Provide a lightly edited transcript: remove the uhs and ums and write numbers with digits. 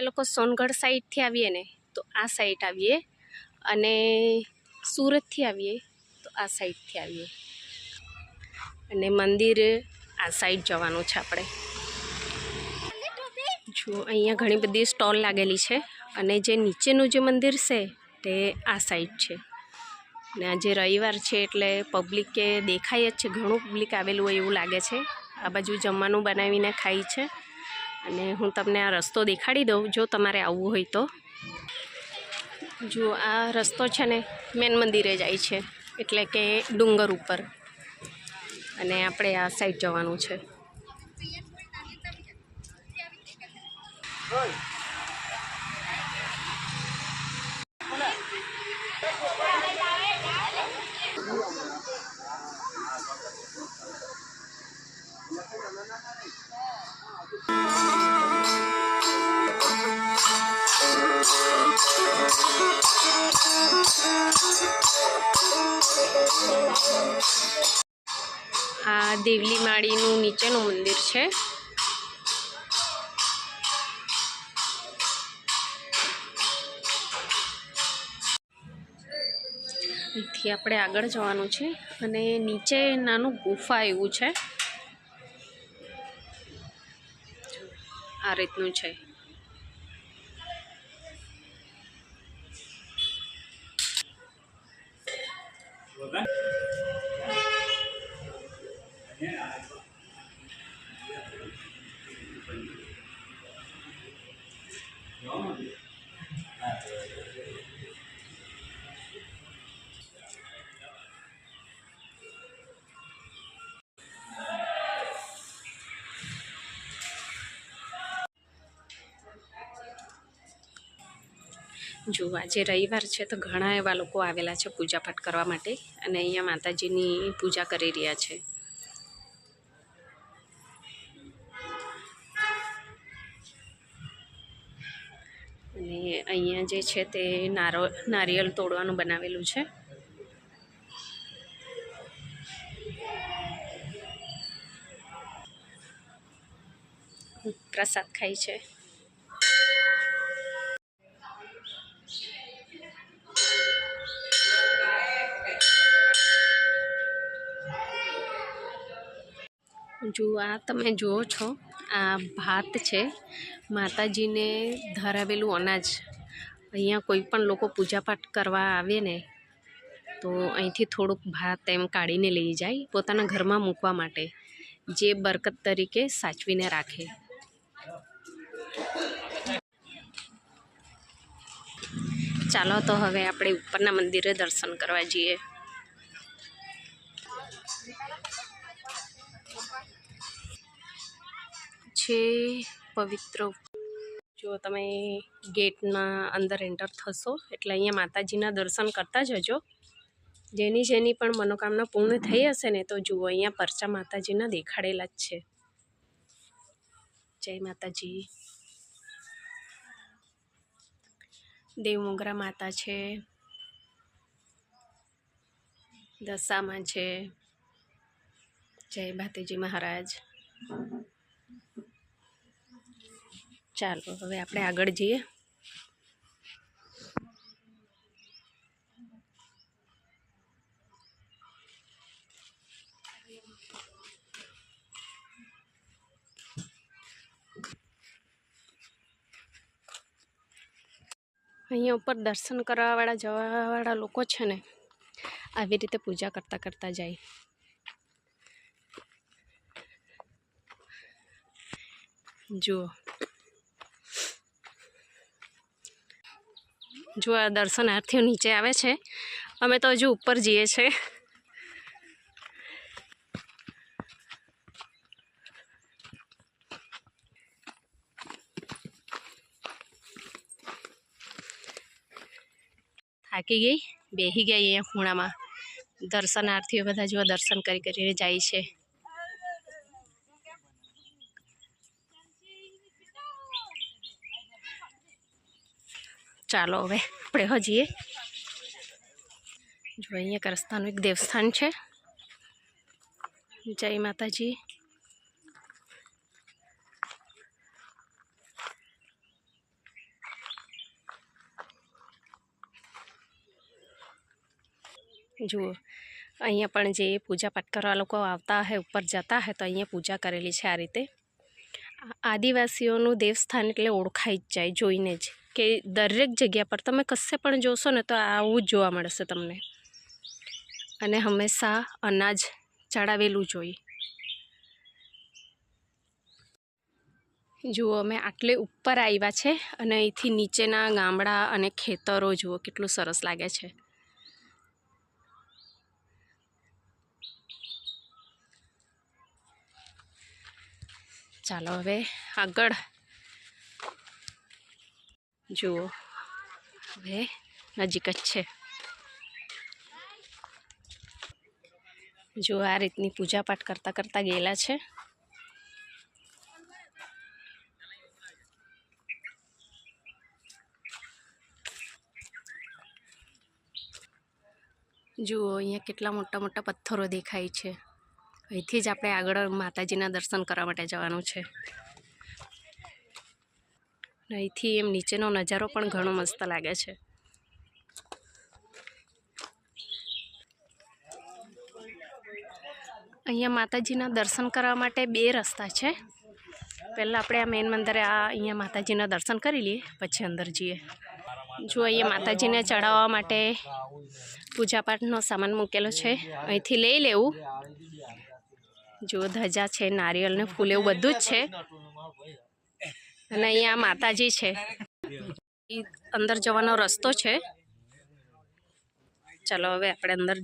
અમે લોકો સોનગઢ સાઈડથી આવીએ ને તો આ સાઈડ આવીએ, અને સુરતથી આવીએ તો આ સાઈડથી આવીએ, અને મંદિર આ સાઈડ જવાનું છે આપણે. જો અહીંયા ઘણી બધી સ્ટોલ લાગેલી છે, અને જે નીચેનું જે મંદિર છે તે આ સાઈડ છે. ને આજે રવિવાર છે એટલે પબ્લિક કે દેખાય જ છે, ઘણું પબ્લિક આવેલું હોય એવું લાગે છે. આ બાજુ જમવાનું બનાવીને ખાય છે, અને હું તમને આ રસ્તો દેખાડી દઉં જો તમારે આવવું હોય તો. જો આ રસ્તો છે ને મેન મંદિરે જાય છે, એટલે કે ડુંગર ઉપર, અને આપણે આ સાઈડ જવાનું છે. આ દેવલી માળીનું નીચેનું મંદિર છે. અહીંથી આપણે આગળ જવાનું છે, અને નીચે નાનું ગુફા એવું છે, આ રીતનું છે. જો આજે રવિવાર છે તો ઘણા એવા લોકો આવેલા છે પૂજાપાઠ કરવા માટે, અને અહીંયા માતાજીની પૂજા કરી રહ્યા છે. અને અહીંયા જે છે તે નારિયેળ તોડવાનું બનાવેલું છે. પ્રસાદ ખાય છે. જો આ તમે જુઓ છો, આ ભાત છે, માતાજીને ધરાવેલું અનાજ. અહીંયા કોઈ પણ લોકો પૂજાપાઠ કરવા આવે ને તો અહીંથી થોડુંક ભાત એમ કાઢીને લઈ જાય પોતાના ઘરમાં મૂકવા માટે, જે બરકત તરીકે સાચવીને રાખે. ચાલો તો હવે આપણે ઉપરના મંદિરે દર્શન કરવા જઈએ. છે પવિત્ર. જો તમે ગેટના અંદર એન્ટર થશો એટલે અહીંયા માતાજીના દર્શન કરતા જજો. જેની પણ મનોકામના પૂર્ણ થઈ હશે ને તો જુઓ અહીંયા પરચા માતાજીના દેખાડેલા જ છે. જય માતાજી. દેવમોગરા માતા છે, દશામાં છે, જય ભાતીજી મહારાજ. ચાલો હવે આપણે આગળ જઈએ. અહીંયા ઉપર દર્શન કરવાવાળા જવાવાળા લોકો છે ને આવી રીતે પૂજા કરતા જાય. જો આ દર્શનાર્થીઓ નીચે આવે છે, અમે તો હજુ ઉપર જઈએ છીએ. થાકી ગઈ, બેસી ગઈ અહીંયા ખૂણામાં. દર્શનાર્થીઓ બધા જો દર્શન કરીને જાય છે. ચાલો હવે આપણે હજીએ. જો અહીંયા એક રસ્તાનું એક દેવસ્થાન છે. જય માતાજી. જુઓ અહીંયા પણ જે પૂજા પાઠ કરવા લોકો આવતા હોય, ઉપર જતા હોય તો અહીંયા પૂજા કરેલી છે આ રીતે. આદિવાસીઓનું દેવસ્થાન એટલે ઓળખાઈ જ જાય જોઈને જ, કે દરેક જગ્યા પર તમે કશે પણ જોશો ને તો આવું જ જોવા મળશે તમને. અને હંમેશા અનાજ ચડાવેલું જોઈએ. જુઓ અમે આટલે ઉપર આવ્યા છે અને અહીંથી નીચેના ગામડા અને ખેતરો જુઓ કેટલું સરસ લાગે છે. ચાલો હવે આગળ જુઓ, હવે નજીક જ છે. જો આ રીતની પૂજા પાઠ કરતાં કરતાં ગયેલા છે. જુઓ અહીંયા કેટલા મોટા મોટા પથ્થરો દેખાય છે. અહીંથી જ આપણે આગળ માતાજીના દર્શન કરવા માટે જવાનું છે. અહીંથી એમ નીચેનો નજારો પણ ઘણો મસ્ત લાગે છે. અહીંયા માતાજીના દર્શન કરવા માટે બે રસ્તા છે. પહેલાં આપણે આ મેઇન મંદિરે અહીંયા માતાજીના દર્શન કરી લઈએ, પછી અંદર જઈએ. જો અહીંયા માતાજીને ચડાવવા માટે પૂજાપાઠનો સામાન મૂકેલો છે, અહીંથી લઈ લેવું. જો ધજા છે, નારિયેળ ને ફૂલ એવું બધું જ છે. અને અહીંયા માતાજી છે, અંદર જવાનો રસ્તો છે. ચાલો હવે આપણે અંદર